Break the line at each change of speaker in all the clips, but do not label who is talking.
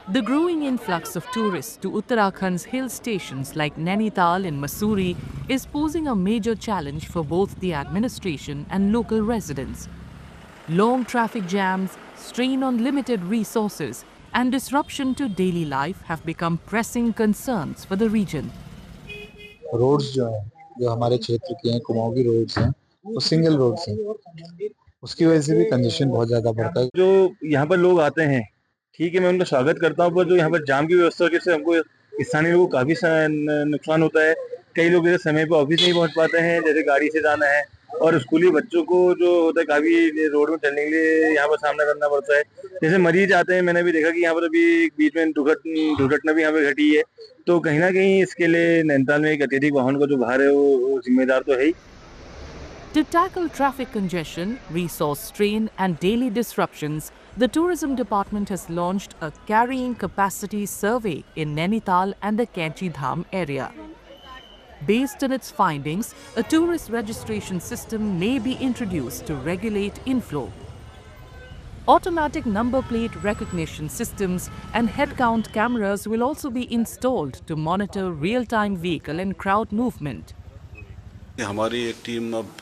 The growing influx of tourists to Uttarakhand's hill stations like Nainital and Mussoorie is posing a major challenge for both the administration and local residents. Long traffic jams, strain on limited resources, and disruption to daily life have become pressing concerns for the region.
Roads जो हमारे क्षेत्र के हैं, कुमाऊं की roads हैं, वो single roads हैं। उसकी वजह से भी कंजेशन बहुत ज्यादा बढ़ता है।
जो यहाँ पर लोग आते हैं, ठीक है, मैं उनका स्वागत करता हूँ, पर जो यहाँ पर जाम की व्यवस्था है, जिससे हमको स्थानीय लोगों को काफी नुकसान होता है। कई लोग जैसे समय पर ऑफिस नहीं पहुँच पाते हैं, जैसे गाड़ी से जाना है, और स्कूली बच्चों को जो होता है काफी रोड में चलने के लिए यहाँ पर सामना करना पड़ता है। जैसे मरीज आते हैं, मैंने भी देखा कि यहाँ पर अभी बीच में दुर्घटना भी यहाँ पे घटी है। तो कहीं ना कहीं इसके लिए नैनीताल में एक अत्यधिक वाहन का जो भार है वो जिम्मेदार तो है ही।
To tackle traffic congestion, resource strain, and daily disruptions, the Tourism Department has launched a carrying capacity survey in Nainital and the Kainchi Dham area. Based on its findings, a tourist registration system may be introduced to regulate inflow. Automatic number plate recognition systems and head count cameras will also be installed to monitor real-time vehicle and crowd movement.
हमारी एक team अब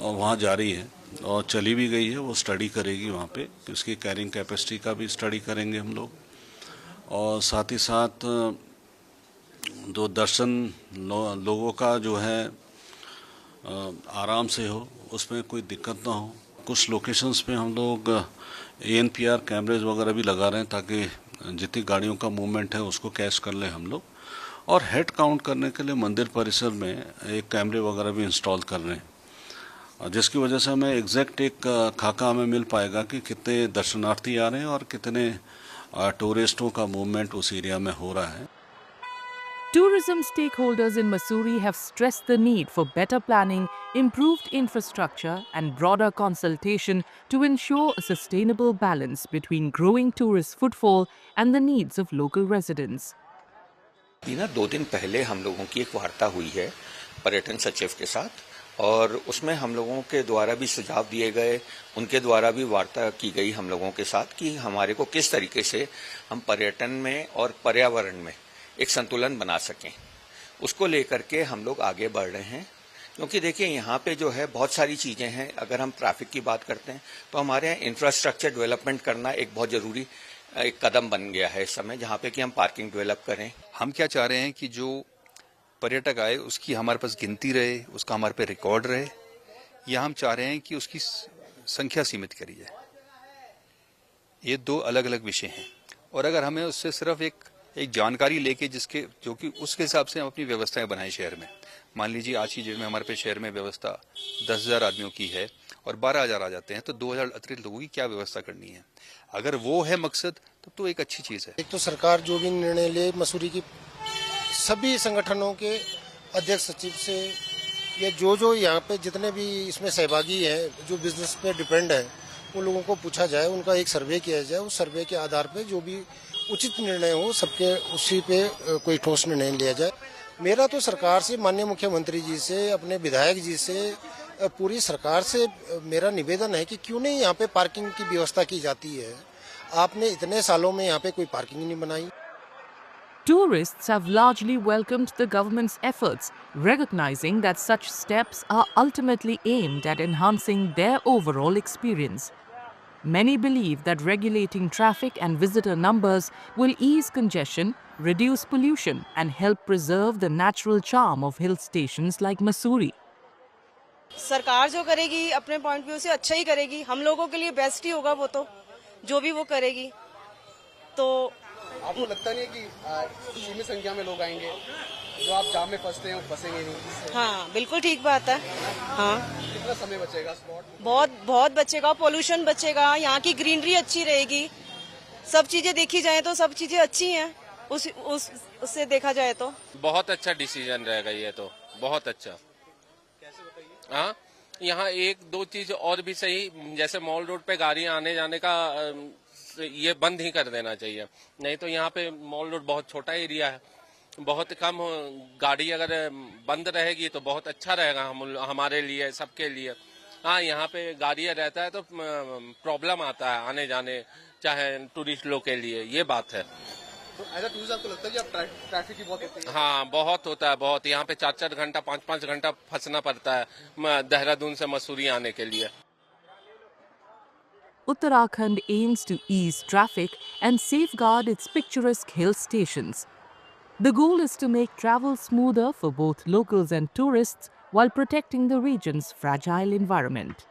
वहाँ जा रही है और चली भी गई है, वो स्टडी करेगी वहाँ पे, उसकी कैरिंग कैपेसिटी का भी स्टडी करेंगे हम लोग, और साथ ही साथ जो दर्शन लोगों का जो है आराम से हो, उसमें कोई दिक्कत ना हो। कुछ लोकेशंस पे हम लोग ANPR कैमरेज वगैरह भी लगा रहे हैं ताकि जितनी गाड़ियों का मूवमेंट है उसको कैच कर लें हम लोग, और हेड काउंट करने के लिए मंदिर परिसर में एक कैमरे वगैरह भी इंस्टॉल कर रहे हैं, जिसकी वजह से हमें एग्जैक्ट एक खाका हमें मिल पाएगा कि कितने दर्शनार्थी आ रहे हैं और कितने टूरिस्टों का मूवमेंट उस एरिया में हो रहा है।
Tourism stakeholders in Mussoorie have stressed the need for better planning, improved infrastructure, and broader consultation to ensure a sustainable balance between growing tourist footfall and the needs of local residents.
2 दिन पहले हम लोगों की एक वार्ता हुई है पर्यटन सचिव के साथ, और उसमें हम लोगों के द्वारा भी सुझाव दिए गए, उनके द्वारा भी वार्ता की गई हम लोगों के साथ कि हमारे को किस तरीके से हम पर्यटन में और पर्यावरण में एक संतुलन बना सकें। उसको लेकर के हम लोग आगे बढ़ रहे हैं, क्योंकि देखिए यहाँ पे जो है बहुत सारी चीज़ें हैं। अगर हम ट्रैफिक की बात करते हैं तो हमारे यहाँ इंफ्रास्ट्रक्चर डेवलपमेंट करना एक बहुत ज़रूरी एक कदम बन गया है इस समय, जहाँ पे कि हम पार्किंग डेवलप करें।
हम क्या चाह रहे हैं कि जो पर्यटक आए उसकी हमारे पास गिनती रहे, उसका हमारे पे रिकॉर्ड रहे, या हम चाह रहे हैं कि उसकी संख्या सीमित करी जाए। ये 2 अलग अलग विषय हैं, और अगर हमें उससे सिर्फ एक जानकारी लेके जिसके जो कि उसके हिसाब से हम अपनी व्यवस्थाएं बनाएं शहर में। मान लीजिए आज की डेट में हमारे पे शहर में व्यवस्था 10,000 आदमियों की है और 12,000 आ जाते हैं, तो 2,000 अतिरिक्त लोगों की क्या व्यवस्था करनी है। अगर वो है मकसद तब तो एक अच्छी चीज़ है।
एक तो सरकार जो भी निर्णय ले, मसूरी की सभी संगठनों के अध्यक्ष सचिव से या जो यहाँ पे जितने भी इसमें सहभागी हैं, जो बिजनेस पे डिपेंड है, उन लोगों को पूछा जाए, उनका एक सर्वे किया जाए। उस सर्वे के आधार पे जो भी उचित निर्णय हो सबके उसी पे कोई ठोस निर्णय लिया जाए। मेरा तो सरकार से, माननीय मुख्यमंत्री जी से, अपने विधायक जी से, पूरी सरकार से मेरा निवेदन है कि क्यों नहीं यहाँ पे पार्किंग की व्यवस्था की जाती है। आपने इतने सालों में यहाँ पे कोई पार्किंग नहीं बनाई।
Tourists have largely welcomed the government's efforts, recognizing that such steps are ultimately aimed at enhancing their overall experience. Many believe that regulating traffic and visitor numbers will ease congestion, reduce pollution, and help preserve the natural charm of hill stations like Mussoorie.
सरकार जो करेगी अपने point view से अच्छा ही करेगी, हम लोगों के लिए बेस्ट ही होगा वो तो, जो भी वो करेगी। तो
आपको लगता नहीं है कि सीमित संख्या में लोग आएंगे, जो आप जाम में फंसते हैं फंसेंगे नहीं?
हाँ, बिल्कुल ठीक बात है। हाँ,
कितना समय बचेगा? स्पॉट
बहुत बचेगा, पोल्यूशन बचेगा, यहाँ की ग्रीनरी अच्छी रहेगी, सब चीजें देखी जाए तो सब चीजें अच्छी हैं। उससे देखा जाए तो
बहुत अच्छा डिसीजन रहेगा ये तो, बहुत अच्छा। हाँ, यहाँ 1-2 चीज और भी सही, जैसे मॉल रोड पे गाड़ियाँ आने जाने का ये बंद ही कर देना चाहिए। नहीं तो यहाँ पे मॉल रोड बहुत छोटा एरिया है, बहुत कम गाड़ी अगर बंद रहेगी तो बहुत अच्छा रहेगा हमारे लिए, सबके लिए। हाँ, यहाँ पे गाड़ियाँ रहता है तो प्रॉब्लम आता है आने जाने चाहे टूरिस्ट लोग के लिए, ये बात है।
तो एज अ टूरिस्ट आपको लगता है कि अब ट्रैफिक की बहुत होती है?
हाँ, बहुत होता है, बहुत। यहाँ पे 4-4 घंटा 5-5 घंटा फंसना पड़ता है देहरादून से मसूरी आने के लिए।
Uttarakhand aims to ease traffic and safeguard its picturesque hill stations. The goal is to make travel smoother for both locals and tourists while protecting the region's fragile environment.